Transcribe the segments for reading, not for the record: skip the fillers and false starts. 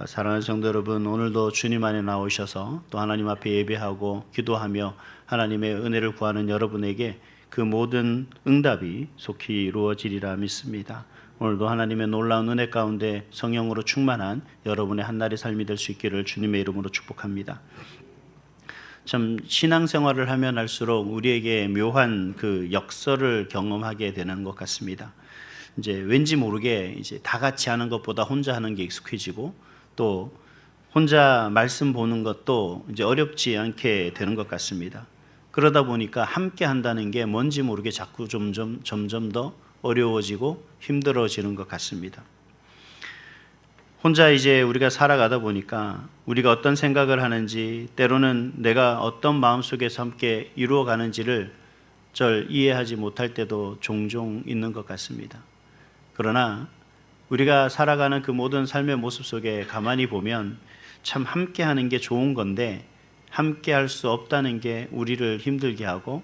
사랑하는 성도 여러분, 오늘도 주님 안에 나오셔서 또 하나님 앞에 예배하고 기도하며 하나님의 은혜를 구하는 여러분에게 그 모든 응답이 속히 이루어지리라 믿습니다. 오늘도 하나님의 놀라운 은혜 가운데 성령으로 충만한 여러분의 한날의 삶이 될 수 있기를 주님의 이름으로 축복합니다. 참 신앙생활을 하면 할수록 우리에게 묘한 그 역설을 경험하게 되는 것 같습니다. 이제 왠지 모르게 이제 다 같이 하는 것보다 혼자 하는 게 익숙해지고 또 혼자 말씀 보는 것도 이제 어렵지 않게 되는 것 같습니다. 그러다 보니까 함께 한다는 게 뭔지 모르게 자꾸 점점 더 어려워지고 힘들어지는 것 같습니다. 혼자 이제 우리가 살아가다 보니까 우리가 어떤 생각을 하는지, 때로는 내가 어떤 마음속에서 함께 이루어가는지를 절 이해하지 못할 때도 종종 있는 것 같습니다. 그러나 우리가 살아가는 그 모든 삶의 모습 속에 가만히 보면 참 함께 하는 게 좋은 건데, 함께 할 수 없다는 게 우리를 힘들게 하고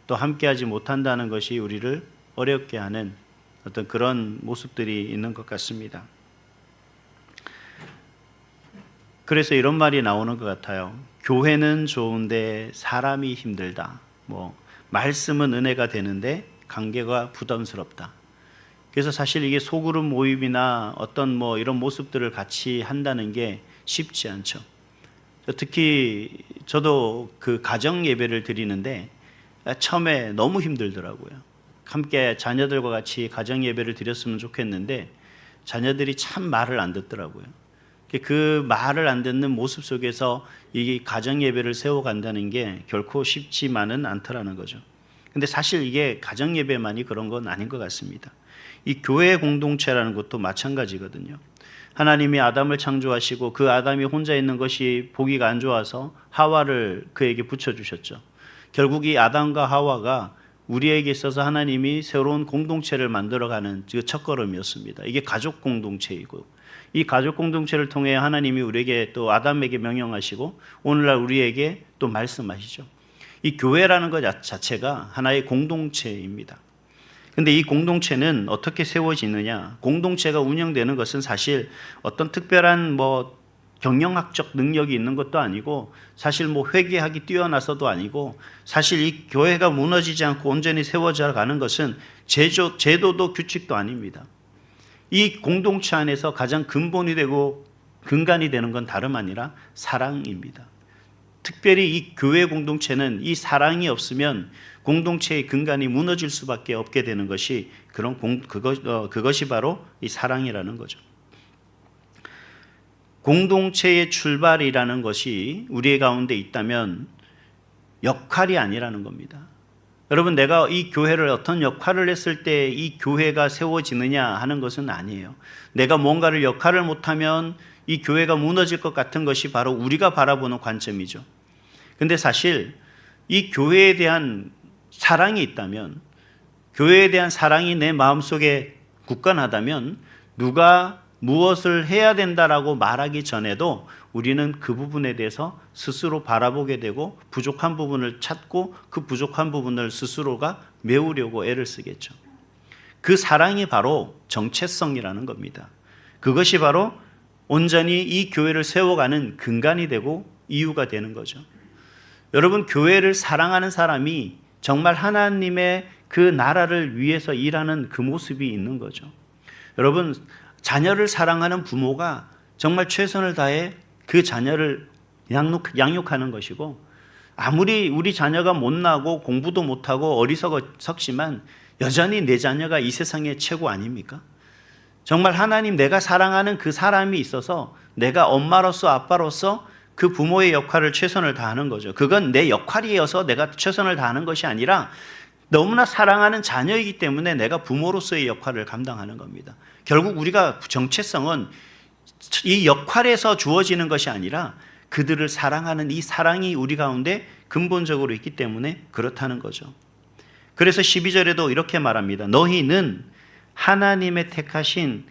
또 함께 하지 못한다는 것이 우리를 어렵게 하는 어떤 그런 모습들이 있는 것 같습니다. 그래서 이런 말이 나오는 것 같아요. 교회는 좋은데 사람이 힘들다. 말씀은 은혜가 되는데 관계가 부담스럽다. 그래서 사실 이게 소그룹 모임이나 어떤 이런 모습들을 같이 한다는 게 쉽지 않죠. 특히 저도 그 가정 예배를 드리는데 처음에 너무 힘들더라고요. 함께 자녀들과 같이 가정 예배를 드렸으면 좋겠는데 자녀들이 참 말을 안 듣더라고요. 그 말을 안 듣는 모습 속에서 이 가정 예배를 세워간다는 게 결코 쉽지만은 않더라는 거죠. 근데 사실 이게 가정 예배만이 그런 건 아닌 것 같습니다. 이 교회 공동체라는 것도 마찬가지거든요. 하나님이 아담을 창조하시고 그 아담이 혼자 있는 것이 보기가 안 좋아서 하와를 그에게 붙여주셨죠. 결국 이 아담과 하와가 우리에게 있어서 하나님이 새로운 공동체를 만들어가는 그 첫걸음이었습니다. 이게 가족 공동체이고, 이 가족 공동체를 통해 하나님이 우리에게 또 아담에게 명령하시고 오늘날 우리에게 또 말씀하시죠. 이 교회라는 것 자체가 하나의 공동체입니다. 근데 이 공동체는 어떻게 세워지느냐? 공동체가 운영되는 것은 사실 어떤 특별한 경영학적 능력이 있는 것도 아니고, 사실 회계학이 뛰어나서도 아니고, 사실 이 교회가 무너지지 않고 온전히 세워져 가는 것은 제도도 규칙도 아닙니다. 이 공동체 안에서 가장 근본이 되고 근간이 되는 건 다름 아니라 사랑입니다. 특별히 이 교회 공동체는 이 사랑이 없으면 공동체의 근간이 무너질 수밖에 없게 되는 것이 그것이 바로 이 사랑이라는 거죠. 공동체의 출발이라는 것이 우리 가운데 있다면 역할이 아니라는 겁니다. 여러분, 내가 이 교회를 어떤 역할을 했을 때 이 교회가 세워지느냐 하는 것은 아니에요. 내가 뭔가를 역할을 못하면 이 교회가 무너질 것 같은 것이 바로 우리가 바라보는 관점이죠. 근데 사실 이 교회에 대한 사랑이 있다면, 교회에 대한 사랑이 내 마음속에 굳건하다면 누가 무엇을 해야 된다라고 말하기 전에도 우리는 그 부분에 대해서 스스로 바라보게 되고 부족한 부분을 찾고 그 부족한 부분을 스스로가 메우려고 애를 쓰겠죠. 그 사랑이 바로 정체성이라는 겁니다. 그것이 바로 온전히 이 교회를 세워가는 근간이 되고 이유가 되는 거죠. 여러분, 교회를 사랑하는 사람이 정말 하나님의 그 나라를 위해서 일하는 그 모습이 있는 거죠. 여러분, 자녀를 사랑하는 부모가 정말 최선을 다해 그 자녀를 양육하는 것이고, 아무리 우리 자녀가 못나고 공부도 못하고 어리석지만 여전히 내 자녀가 이 세상의 최고 아닙니까? 정말 하나님, 내가 사랑하는 그 사람이 있어서 내가 엄마로서 아빠로서 그 부모의 역할을 최선을 다하는 거죠. 그건 내 역할이어서 내가 최선을 다하는 것이 아니라 너무나 사랑하는 자녀이기 때문에 내가 부모로서의 역할을 감당하는 겁니다. 결국 우리가 정체성은 이 역할에서 주어지는 것이 아니라 그들을 사랑하는 이 사랑이 우리 가운데 근본적으로 있기 때문에 그렇다는 거죠. 그래서 12절에도 이렇게 말합니다. 너희는 하나님의 택하신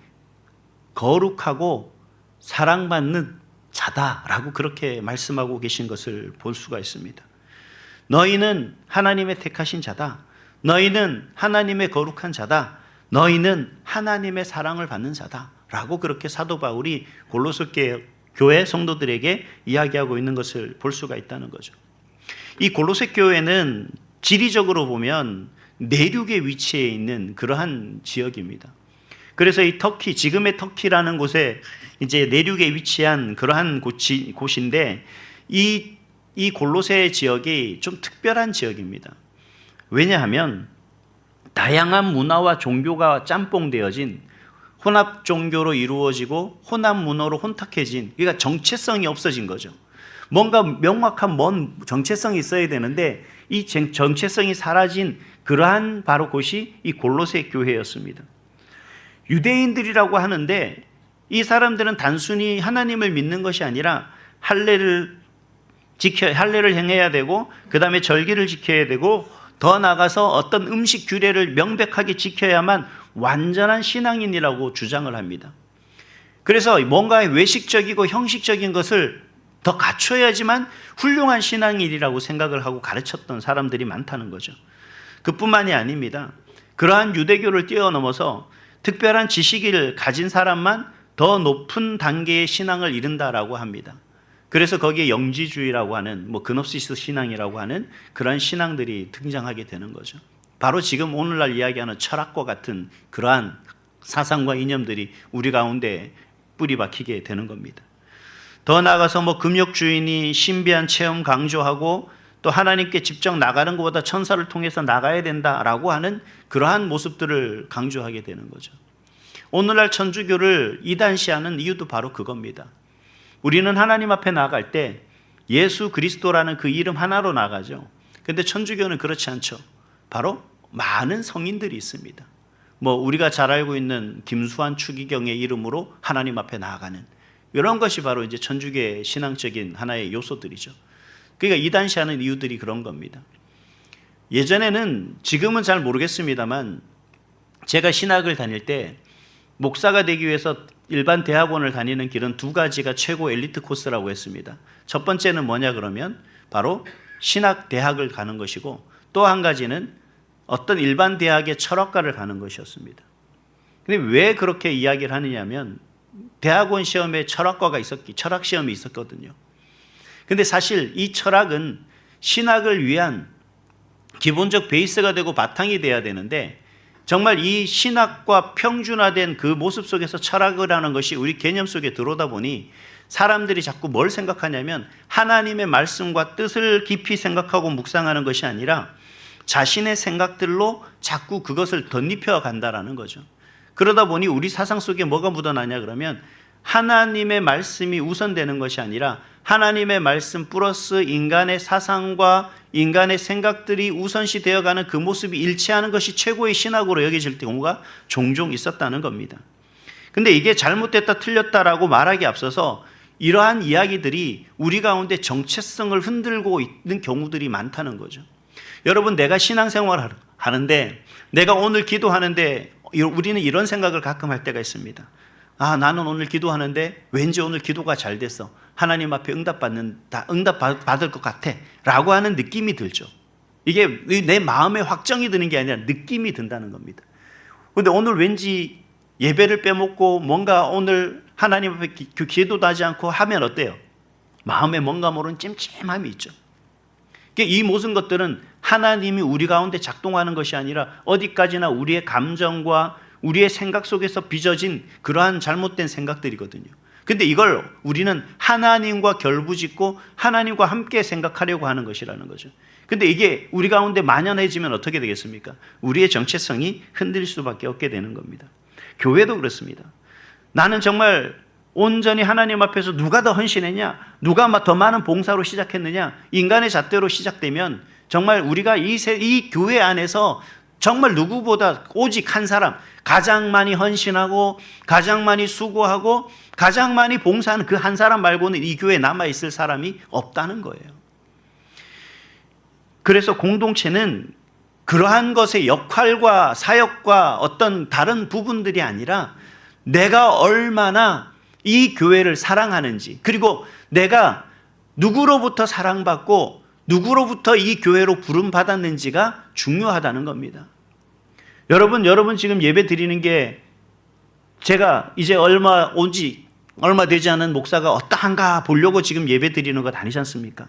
거룩하고 사랑받는 자다라고 그렇게 말씀하고 계신 것을 볼 수가 있습니다. 너희는 하나님의 택하신 자다. 너희는 하나님의 거룩한 자다. 너희는 하나님의 사랑을 받는 자다. 라고 그렇게 사도 바울이 골로새 교회 성도들에게 이야기하고 있는 것을 볼 수가 있다는 거죠. 이 골로새 교회는 지리적으로 보면 내륙에 위치해 있는 그러한 지역입니다. 그래서 이 터키, 지금의 터키라는 곳에 이제 내륙에 위치한 그러한 곳인데 이 골로새 지역이 좀 특별한 지역입니다. 왜냐하면 다양한 문화와 종교가 짬뽕되어진 혼합 종교로 이루어지고 혼합 문화로 혼탁해진, 그러니까 정체성이 없어진 거죠. 뭔가 명확한 먼 정체성이 있어야 되는데 이 정체성이 사라진 그러한 바로 곳이 이 골로새 교회였습니다. 유대인들이라고 하는데 이 사람들은 단순히 하나님을 믿는 것이 아니라 할례를 행해야 되고 그 다음에 절기를 지켜야 되고 더 나아가서 어떤 음식 규례를 명백하게 지켜야만 완전한 신앙인이라고 주장을 합니다. 그래서 뭔가 외식적이고 형식적인 것을 더 갖춰야지만 훌륭한 신앙인이라고 생각을 하고 가르쳤던 사람들이 많다는 거죠. 그뿐만이 아닙니다. 그러한 유대교를 뛰어넘어서 특별한 지식을 가진 사람만 더 높은 단계의 신앙을 이룬다라고 합니다. 그래서 거기에 영지주의라고 하는 그노시스 신앙이라고 하는 그런 신앙들이 등장하게 되는 거죠. 바로 지금 오늘날 이야기하는 철학과 같은 그러한 사상과 이념들이 우리 가운데 뿌리 박히게 되는 겁니다. 더 나아가서 금욕주의니 신비한 체험 강조하고 또 하나님께 직접 나가는 것보다 천사를 통해서 나가야 된다라고 하는 그러한 모습들을 강조하게 되는 거죠. 오늘날 천주교를 이단시하는 이유도 바로 그겁니다. 우리는 하나님 앞에 나아갈 때 예수 그리스도라는 그 이름 하나로 나가죠. 그런데 천주교는 그렇지 않죠. 바로 많은 성인들이 있습니다. 우리가 잘 알고 있는 김수환 추기경의 이름으로 하나님 앞에 나아가는 이런 것이 바로 이제 천주교의 신앙적인 하나의 요소들이죠. 그러니까 이단시하는 이유들이 그런 겁니다. 예전에는, 지금은 잘 모르겠습니다만 제가 신학을 다닐 때 목사가 되기 위해서 일반 대학원을 다니는 길은 두 가지가 최고 엘리트 코스라고 했습니다. 첫 번째는 뭐냐 그러면 바로 신학 대학을 가는 것이고 또 한 가지는 어떤 일반 대학의 철학과를 가는 것이었습니다. 근데 왜 그렇게 이야기를 하느냐면 대학원 시험에 철학 시험이 있었거든요. 근데 사실 이 철학은 신학을 위한 기본적 베이스가 되고 바탕이 돼야 되는데 정말 이 신학과 평준화된 그 모습 속에서 철학을 하는 것이 우리 개념 속에 들어오다 보니 사람들이 자꾸 뭘 생각하냐면 하나님의 말씀과 뜻을 깊이 생각하고 묵상하는 것이 아니라 자신의 생각들로 자꾸 그것을 덧입혀 간다라는 거죠. 그러다 보니 우리 사상 속에 뭐가 묻어나냐 그러면 하나님의 말씀이 우선되는 것이 아니라 하나님의 말씀 플러스 인간의 사상과 인간의 생각들이 우선시 되어가는 그 모습이 일치하는 것이 최고의 신학으로 여겨질 경우가 종종 있었다는 겁니다. 근데 이게 잘못됐다 틀렸다라고 말하기 앞서서 이러한 이야기들이 우리 가운데 정체성을 흔들고 있는 경우들이 많다는 거죠. 여러분, 내가 신앙생활을 하는데 내가 오늘 기도하는데 우리는 이런 생각을 가끔 할 때가 있습니다. 나는 오늘 기도하는데 왠지 오늘 기도가 잘 됐어. 하나님 앞에 응답 받을 것 같아 라고 하는 느낌이 들죠. 이게 내 마음에 확정이 드는 게 아니라 느낌이 든다는 겁니다. 그런데 오늘 왠지 예배를 빼먹고 뭔가 오늘 하나님 앞에 기도도 하지 않고 하면 어때요? 마음에 뭔가 모르는 찜찜함이 있죠. 이 모든 것들은 하나님이 우리 가운데 작동하는 것이 아니라 어디까지나 우리의 감정과 우리의 생각 속에서 빚어진 그러한 잘못된 생각들이거든요. 근데 이걸 우리는 하나님과 결부짓고 하나님과 함께 생각하려고 하는 것이라는 거죠. 근데 이게 우리 가운데 만연해지면 어떻게 되겠습니까? 우리의 정체성이 흔들릴 수밖에 없게 되는 겁니다. 교회도 그렇습니다. 나는 정말 온전히 하나님 앞에서 누가 더 헌신했냐, 누가 더 많은 봉사로 시작했느냐, 인간의 잣대로 시작되면 정말 우리가 이 교회 안에서 정말 누구보다 오직 한 사람, 가장 많이 헌신하고 가장 많이 수고하고 가장 많이 봉사하는 그 한 사람 말고는 이 교회에 남아있을 사람이 없다는 거예요. 그래서 공동체는 그러한 것의 역할과 사역과 어떤 다른 부분들이 아니라 내가 얼마나 이 교회를 사랑하는지, 그리고 내가 누구로부터 사랑받고 누구로부터 이 교회로 부름받았는지가 중요하다는 겁니다. 여러분 지금 예배 드리는 게 제가 이제 온지 얼마 되지 않은 목사가 어떠한가 보려고 지금 예배 드리는 것 아니지 않습니까?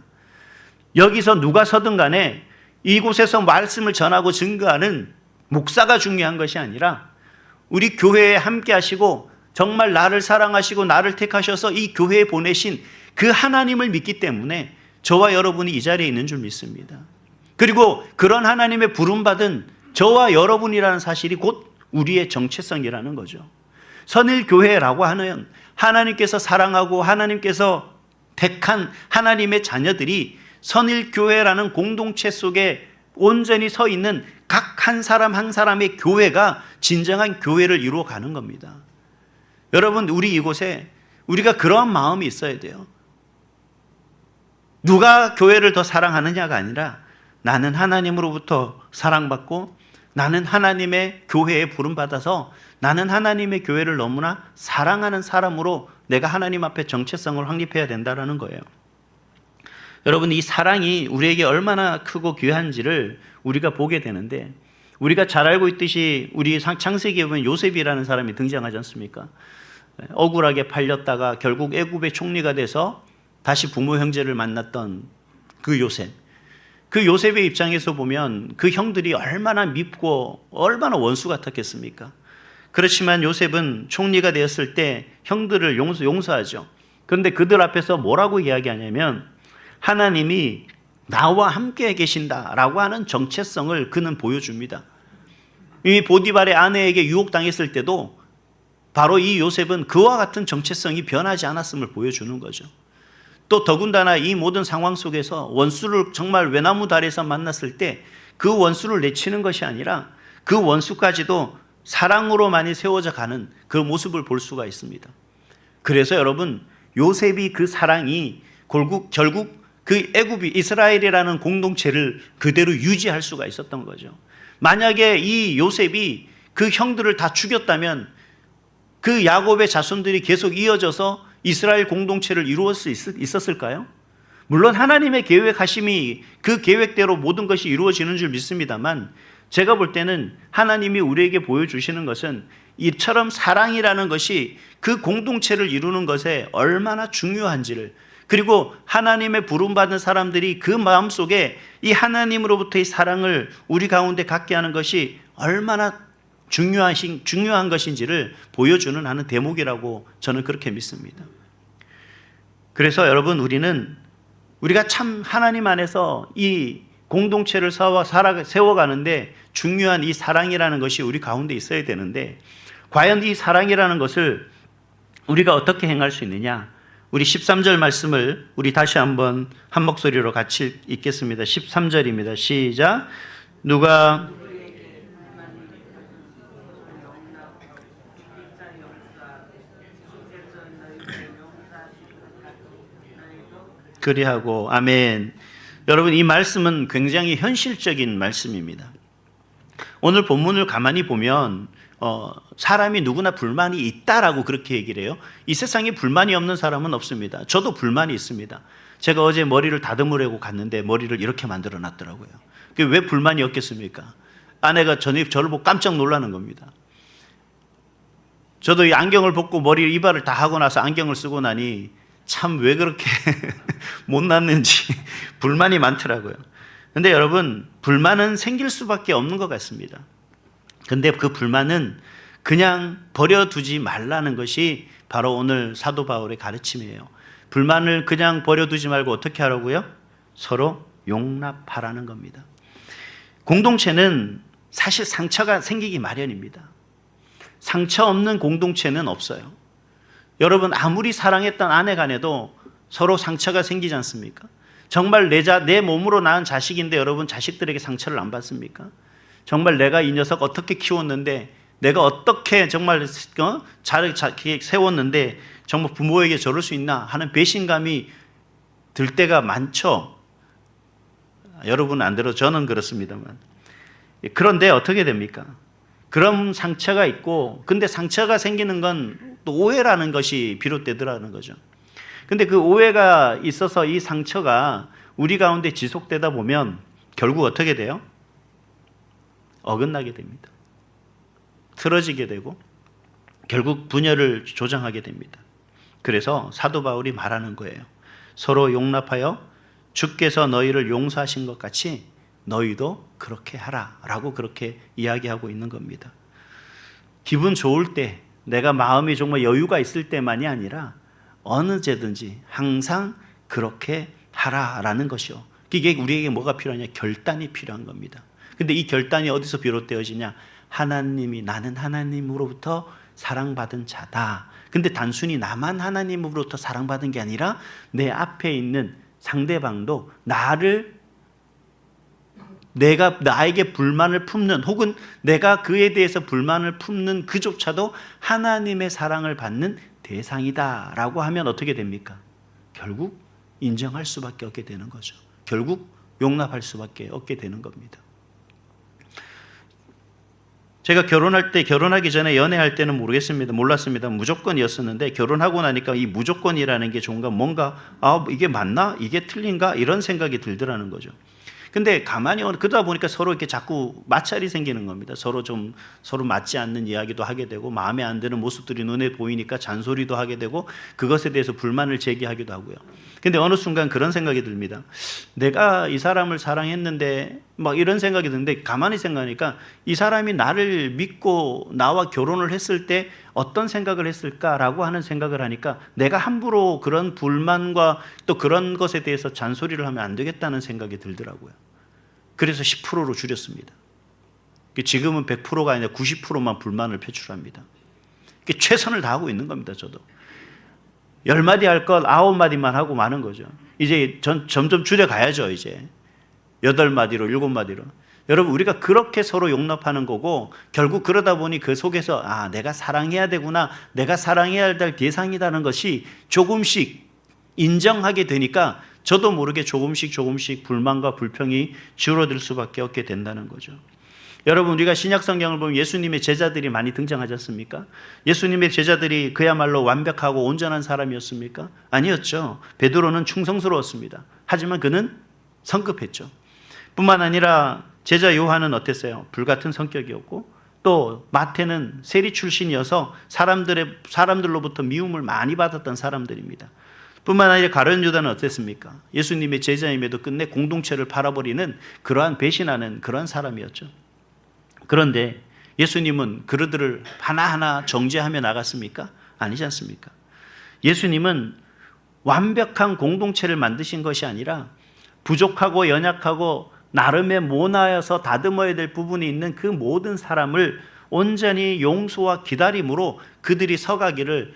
여기서 누가 서든 간에 이곳에서 말씀을 전하고 증거하는 목사가 중요한 것이 아니라 우리 교회에 함께 하시고 정말 나를 사랑하시고 나를 택하셔서 이 교회에 보내신 그 하나님을 믿기 때문에 저와 여러분이 이 자리에 있는 줄 믿습니다. 그리고 그런 하나님의 부름받은 저와 여러분이라는 사실이 곧 우리의 정체성이라는 거죠. 선일교회라고 하는 하나님께서 사랑하고 하나님께서 택한 하나님의 자녀들이 선일교회라는 공동체 속에 온전히 서 있는 각 한 사람 한 사람의 교회가 진정한 교회를 이루어가는 겁니다. 여러분, 우리 이곳에 우리가 그러한 마음이 있어야 돼요. 누가 교회를 더 사랑하느냐가 아니라 나는 하나님으로부터 사랑받고 나는 하나님의 교회에 부름받아서 나는 하나님의 교회를 너무나 사랑하는 사람으로 내가 하나님 앞에 정체성을 확립해야 된다는 거예요. 여러분, 이 사랑이 우리에게 얼마나 크고 귀한지를 우리가 보게 되는데, 우리가 잘 알고 있듯이 우리 창세기에 보면 요셉이라는 사람이 등장하지 않습니까? 억울하게 팔렸다가 결국 애굽의 총리가 돼서 다시 부모 형제를 만났던 그 요셉. 그 요셉의 입장에서 보면 그 형들이 얼마나 밉고 얼마나 원수 같았겠습니까? 그렇지만 요셉은 총리가 되었을 때 형들을 용서하죠. 그런데 그들 앞에서 뭐라고 이야기하냐면 하나님이 나와 함께 계신다라고 하는 정체성을 그는 보여줍니다. 이 보디발의 아내에게 유혹당했을 때도 바로 이 요셉은 그와 같은 정체성이 변하지 않았음을 보여주는 거죠. 또 더군다나 이 모든 상황 속에서 원수를 정말 외나무 다리에서 만났을 때 그 원수를 내치는 것이 아니라 그 원수까지도 사랑으로만이 세워져 가는 그 모습을 볼 수가 있습니다. 그래서 여러분, 요셉이 그 사랑이 결국 그 애굽이 이스라엘이라는 공동체를 그대로 유지할 수가 있었던 거죠. 만약에 이 요셉이 그 형들을 다 죽였다면 그 야곱의 자손들이 계속 이어져서 이스라엘 공동체를 이루을 수 있었을까요? 물론 하나님의 계획하심이 그 계획대로 모든 것이 이루어지는 줄 믿습니다만, 제가 볼 때는 하나님이 우리에게 보여주시는 것은 이처럼 사랑이라는 것이 그 공동체를 이루는 것에 얼마나 중요한지를, 그리고 하나님의 부름받은 사람들이 그 마음속에 이 하나님으로부터의 사랑을 우리 가운데 갖게 하는 것이 얼마나 중요한 것인지를 보여주는 하는 대목이라고 저는 그렇게 믿습니다. 그래서 여러분, 우리가 참 하나님 안에서 이 공동체를 세워가는데 중요한 이 사랑이라는 것이 우리 가운데 있어야 되는데, 과연 이 사랑이라는 것을 우리가 어떻게 행할 수 있느냐? 우리 13절 말씀을 우리 다시 한번 한 목소리로 같이 읽겠습니다. 13절입니다. 시작. 누가 그리하고. 아멘. 여러분, 이 말씀은 굉장히 현실적인 말씀입니다. 오늘 본문을 가만히 보면 사람이 누구나 불만이 있다라고 그렇게 얘기를 해요. 이 세상에 불만이 없는 사람은 없습니다. 저도 불만이 있습니다. 제가 어제 머리를 다듬으려고 갔는데 머리를 이렇게 만들어 놨더라고요. 그게 왜 불만이 없겠습니까? 아내가 저를 보고 깜짝 놀라는 겁니다. 저도 이 안경을 벗고 머리 이발을 다 하고 나서 안경을 쓰고 나니 참 왜 그렇게 못났는지 불만이 많더라고요. 근데 여러분, 불만은 생길 수밖에 없는 것 같습니다. 근데 그 불만은 그냥 버려두지 말라는 것이 바로 오늘 사도 바울의 가르침이에요. 불만을 그냥 버려두지 말고 어떻게 하라고요? 서로 용납하라는 겁니다. 공동체는 사실 상처가 생기기 마련입니다. 상처 없는 공동체는 없어요. 여러분, 아무리 사랑했던 아내 간에도 서로 상처가 생기지 않습니까? 정말 내 몸으로 낳은 자식인데 여러분, 자식들에게 상처를 안 받습니까? 정말 내가 이 녀석 어떻게 키웠는데, 내가 어떻게 정말 잘 세웠는데 정말 부모에게 저럴 수 있나 하는 배신감이 들 때가 많죠. 여러분은 안 들어, 저는 그렇습니다만. 그런데 어떻게 됩니까? 그런 상처가 있고, 근데 상처가 생기는 건 또 오해라는 것이 비롯되더라는 거죠. 근데 그 오해가 있어서 이 상처가 우리 가운데 지속되다 보면 결국 어떻게 돼요? 어긋나게 됩니다. 틀어지게 되고 결국 분열을 조장하게 됩니다. 그래서 사도 바울이 말하는 거예요. 서로 용납하여 주께서 너희를 용서하신 것 같이 너희도 그렇게 하라 라고 그렇게 이야기하고 있는 겁니다. 기분 좋을 때, 내가 마음이 정말 여유가 있을 때만이 아니라 어느제든지 항상 그렇게 하라라는 것이요. 이게 우리에게 뭐가 필요하냐? 결단이 필요한 겁니다. 근데 이 결단이 어디서 비롯되어지냐? 하나님이, 나는 하나님으로부터 사랑받은 자다. 근데 단순히 나만 하나님으로부터 사랑받은 게 아니라 내 앞에 있는 상대방도 내가 나에게 불만을 품는, 혹은 내가 그에 대해서 불만을 품는 그조차도 하나님의 사랑을 받는 대상이다 라고 하면 어떻게 됩니까? 결국 인정할 수밖에 없게 되는 거죠. 결국 용납할 수밖에 없게 되는 겁니다. 제가 결혼하기 전에 연애할 때는 몰랐습니다. 무조건이었었는데 결혼하고 나니까 이 무조건이라는 게 뭔가 이게 맞나? 이게 틀린가? 이런 생각이 들더라는 거죠. 근데 가만히 그러다 보니까 서로 이렇게 자꾸 마찰이 생기는 겁니다. 서로 맞지 않는 이야기도 하게 되고, 마음에 안 드는 모습들이 눈에 보이니까 잔소리도 하게 되고, 그것에 대해서 불만을 제기하기도 하고요. 근데 어느 순간 그런 생각이 듭니다. 내가 이 사람을 사랑했는데 막 이런 생각이 드는데, 가만히 생각하니까 이 사람이 나를 믿고 나와 결혼을 했을 때 어떤 생각을 했을까라고 하는 생각을 하니까 내가 함부로 그런 불만과 또 그런 것에 대해서 잔소리를 하면 안 되겠다는 생각이 들더라고요. 그래서 10%로 줄였습니다. 지금은 100%가 아니라 90%만 불만을 표출합니다. 최선을 다하고 있는 겁니다. 저도 10마디 할 것 9마디만 하고 마는 거죠. 이제 점점 줄여가야죠. 이제 8마디로 7마디로. 여러분, 우리가 그렇게 서로 용납하는 거고, 결국 그러다 보니 그 속에서 내가 사랑해야 되구나, 내가 사랑해야 될 대상이라는 것이 조금씩 인정하게 되니까 저도 모르게 조금씩 불만과 불평이 줄어들 수밖에 없게 된다는 거죠. 여러분, 우리가 신약 성경을 보면 예수님의 제자들이 많이 등장하지 않습니까? 예수님의 제자들이 그야말로 완벽하고 온전한 사람이었습니까? 아니었죠. 베드로는 충성스러웠습니다. 하지만 그는 성급했죠. 뿐만 아니라 제자 요한은 어땠어요? 불같은 성격이었고, 또 마태는 세리 출신이어서 사람들로부터 미움을 많이 받았던 사람들입니다. 뿐만 아니라 가룟 유다는 어땠습니까? 예수님의 제자임에도 끝내 공동체를 팔아버리는, 그러한 배신하는 그런 사람이었죠. 그런데 예수님은 그들을 하나하나 정죄하며 나갔습니까? 아니지 않습니까? 예수님은 완벽한 공동체를 만드신 것이 아니라 부족하고 연약하고 나름의 모나여서 다듬어야 될 부분이 있는 그 모든 사람을 온전히 용서와 기다림으로 그들이 서가기를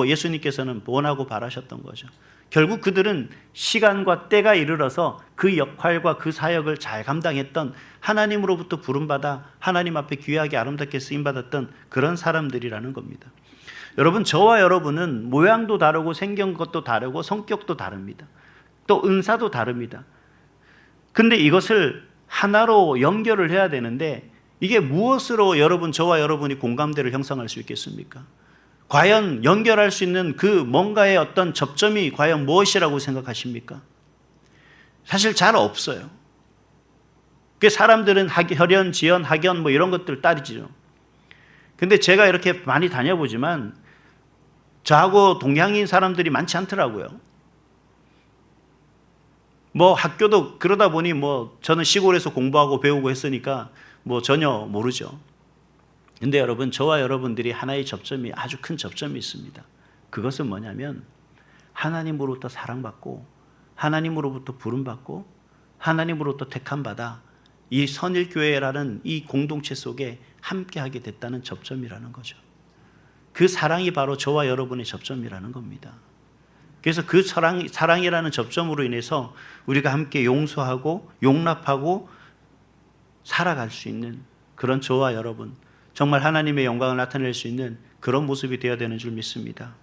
예수님께서는 원하고 바라셨던 거죠. 결국 그들은 시간과 때가 이르러서 그 역할과 그 사역을 잘 감당했던, 하나님으로부터 부름받아 하나님 앞에 귀하게 아름답게 쓰임받았던 그런 사람들이라는 겁니다. 여러분, 저와 여러분은 모양도 다르고 생긴 것도 다르고 성격도 다릅니다. 또 은사도 다릅니다. 근데 이것을 하나로 연결을 해야 되는데, 이게 무엇으로 저와 여러분이 공감대를 형성할 수 있겠습니까? 과연 연결할 수 있는 그 뭔가의 어떤 접점이 과연 무엇이라고 생각하십니까? 사실 잘 없어요. 사람들은 혈연, 지연, 학연 이런 것들 따지죠. 근데 제가 이렇게 많이 다녀보지만 저하고 동양인 사람들이 많지 않더라고요. 학교도 그러다 보니 저는 시골에서 공부하고 배우고 했으니까 전혀 모르죠. 근데 여러분, 저와 여러분들이 하나의 접점이, 아주 큰 접점이 있습니다. 그것은 뭐냐면 하나님으로부터 사랑받고, 하나님으로부터 부름받고, 하나님으로부터 택함받아 이 선일교회라는 이 공동체 속에 함께하게 됐다는 접점이라는 거죠. 그 사랑이 바로 저와 여러분의 접점이라는 겁니다. 그래서 그 사랑이라는 접점으로 인해서 우리가 함께 용서하고 용납하고 살아갈 수 있는 그런 저와 여러분, 정말 하나님의 영광을 나타낼 수 있는 그런 모습이 되어야 되는 줄 믿습니다.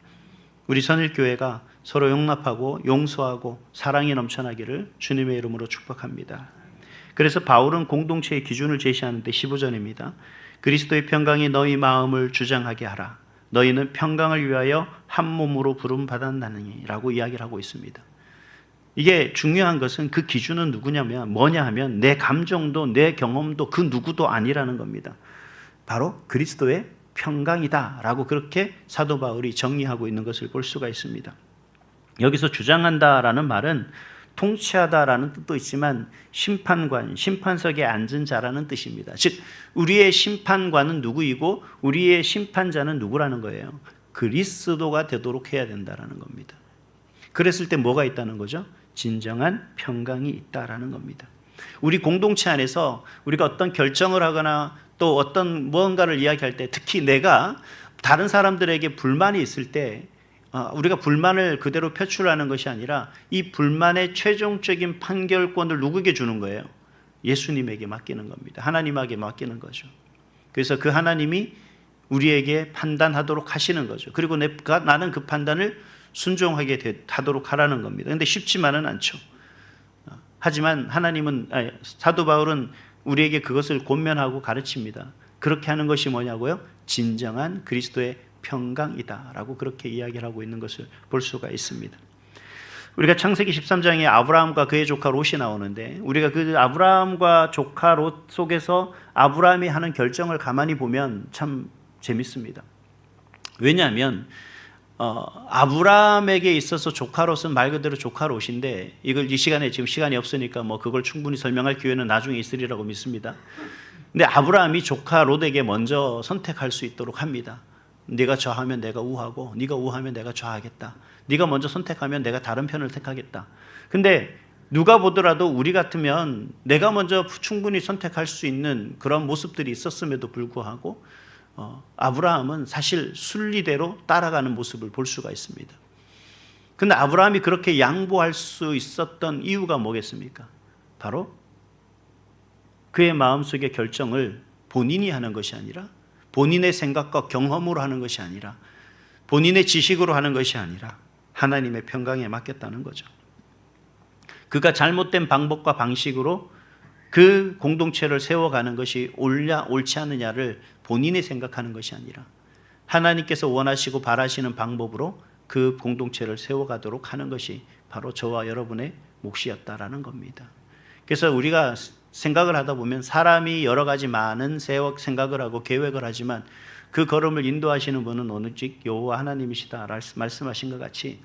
우리 선일교회가 서로 용납하고 용서하고 사랑이 넘쳐나기를 주님의 이름으로 축복합니다. 그래서 바울은 공동체의 기준을 제시하는데 15절입니다. 그리스도의 평강이 너희 마음을 주장하게 하라. 너희는 평강을 위하여 한 몸으로 부름받았나니 라고 이야기를 하고 있습니다. 이게 중요한 것은, 그 기준은 뭐냐 하면 내 감정도 내 경험도 그 누구도 아니라는 겁니다. 바로 그리스도의 평강이다라고 그렇게 사도 바울이 정리하고 있는 것을 볼 수가 있습니다. 여기서 주장한다라는 말은 통치하다라는 뜻도 있지만 심판관, 심판석에 앉은 자라는 뜻입니다. 즉 우리의 심판관은 누구이고 우리의 심판자는 누구라는 거예요. 그리스도가 되도록 해야 된다라는 겁니다. 그랬을 때 뭐가 있다는 거죠? 진정한 평강이 있다라는 겁니다. 우리 공동체 안에서 우리가 어떤 결정을 하거나 또 어떤 무언가를 이야기할 때, 특히 내가 다른 사람들에게 불만이 있을 때 우리가 불만을 그대로 표출하는 것이 아니라 이 불만의 최종적인 판결권을 누구에게 주는 거예요? 예수님에게 맡기는 겁니다. 하나님에게 맡기는 거죠. 그래서 그 하나님이 우리에게 판단하도록 하시는 거죠. 그리고 나는 그 판단을 순종하게 하도록 하라는 겁니다. 그런데 쉽지만은 않죠. 하지만 사도 바울은 우리에게 그것을 권면하고 가르칩니다. 그렇게 하는 것이 뭐냐고요? 진정한 그리스도의 평강이다라고 그렇게 이야기를 하고 있는 것을 볼 수가 있습니다. 우리가 창세기 13장에 아브라함과 그의 조카 롯이 나오는데, 우리가 그 아브라함과 조카 롯 속에서 아브라함이 하는 결정을 가만히 보면 참 재밌습니다. 왜냐하면 아브라함에게 있어서 조카 롯은 말 그대로 조카 롯인데, 이걸 이 시간에 지금 시간이 없으니까 그걸 충분히 설명할 기회는 나중에 있으리라고 믿습니다. 근데 아브라함이 조카 롯에게 먼저 선택할 수 있도록 합니다. 네가 좌하면 내가 우하고 네가 우하면 내가 좌하겠다. 네가 먼저 선택하면 내가 다른 편을 택하겠다. 근데 누가 보더라도 우리 같으면 내가 먼저 충분히 선택할 수 있는 그런 모습들이 있었음에도 불구하고 아브라함은 사실 순리대로 따라가는 모습을 볼 수가 있습니다. 근데 아브라함이 그렇게 양보할 수 있었던 이유가 뭐겠습니까? 바로 그의 마음속의 결정을 본인이 하는 것이 아니라, 본인의 생각과 경험으로 하는 것이 아니라, 본인의 지식으로 하는 것이 아니라 하나님의 평강에 맡겼다는 거죠. 그가 잘못된 방법과 방식으로 그 공동체를 세워가는 것이 옳지 않느냐를 본인이 생각하는 것이 아니라 하나님께서 원하시고 바라시는 방법으로 그 공동체를 세워가도록 하는 것이 바로 저와 여러분의 몫이었다라는 겁니다. 그래서 우리가 생각을 하다 보면 사람이 여러 가지 많은 생각을 하고 계획을 하지만 그 걸음을 인도하시는 분은 오직 여호와 하나님이시다 말씀하신 것 같이,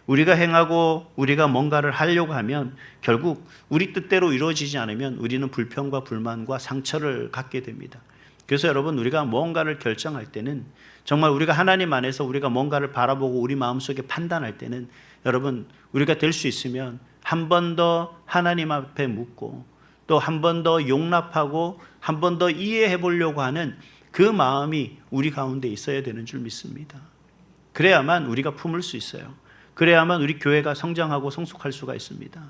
우리가 행하고 우리가 뭔가를 하려고 하면 결국 우리 뜻대로 이루어지지 않으면 우리는 불평과 불만과 상처를 갖게 됩니다. 그래서 여러분, 우리가 뭔가를 결정할 때는 정말 우리가 하나님 안에서 우리가 뭔가를 바라보고 우리 마음속에 판단할 때는 여러분, 우리가 될 수 있으면 한 번 더 하나님 앞에 묻고 또 한 번 더 용납하고 한 번 더 이해해 보려고 하는 그 마음이 우리 가운데 있어야 되는 줄 믿습니다. 그래야만 우리가 품을 수 있어요. 그래야만 우리 교회가 성장하고 성숙할 수가 있습니다.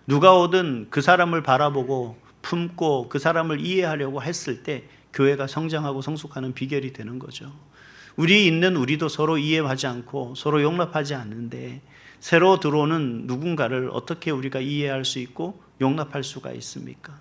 누가 오든 그 사람을 바라보고 품고 그 사람을 이해하려고 했을 때 교회가 성장하고 성숙하는 비결이 되는 거죠. 우리도 서로 이해하지 않고 서로 용납하지 않는데 새로 들어오는 누군가를 어떻게 우리가 이해할 수 있고 용납할 수가 있습니까?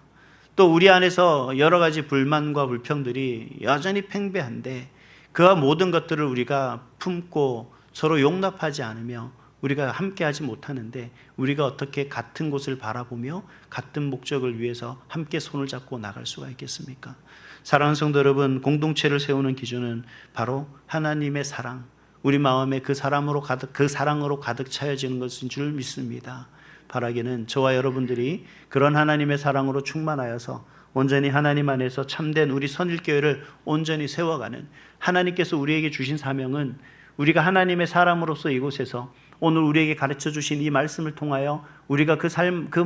또 우리 안에서 여러 가지 불만과 불평들이 여전히 팽배한데 그 모든 것들을 우리가 품고 서로 용납하지 않으며 우리가 함께하지 못하는데 우리가 어떻게 같은 곳을 바라보며 같은 목적을 위해서 함께 손을 잡고 나갈 수가 있겠습니까? 사랑하는 성도 여러분, 공동체를 세우는 기준은 바로 하나님의 사랑, 우리 마음에 그 사랑으로 가득 차여지는 것인 줄 믿습니다. 바라기는 저와 여러분들이 그런 하나님의 사랑으로 충만하여서 온전히 하나님 안에서 참된 우리 선일교회를 온전히 세워가는, 하나님께서 우리에게 주신 사명은 우리가 하나님의 사람으로서 이곳에서 오늘 우리에게 가르쳐 주신 이 말씀을 통하여 우리가 그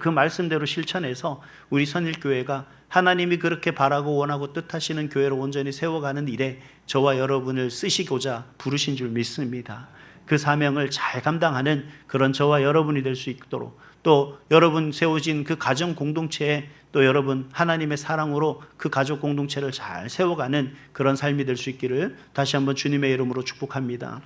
말씀대로 실천해서 우리 선일교회가 하나님이 그렇게 바라고 원하고 뜻하시는 교회로 온전히 세워가는 일에 저와 여러분을 쓰시고자 부르신 줄 믿습니다. 그 사명을 잘 감당하는 그런 저와 여러분이 될 수 있도록, 또 여러분 세워진 그 가정 공동체에 또 여러분 하나님의 사랑으로 그 가족 공동체를 잘 세워가는 그런 삶이 될 수 있기를 다시 한번 주님의 이름으로 축복합니다.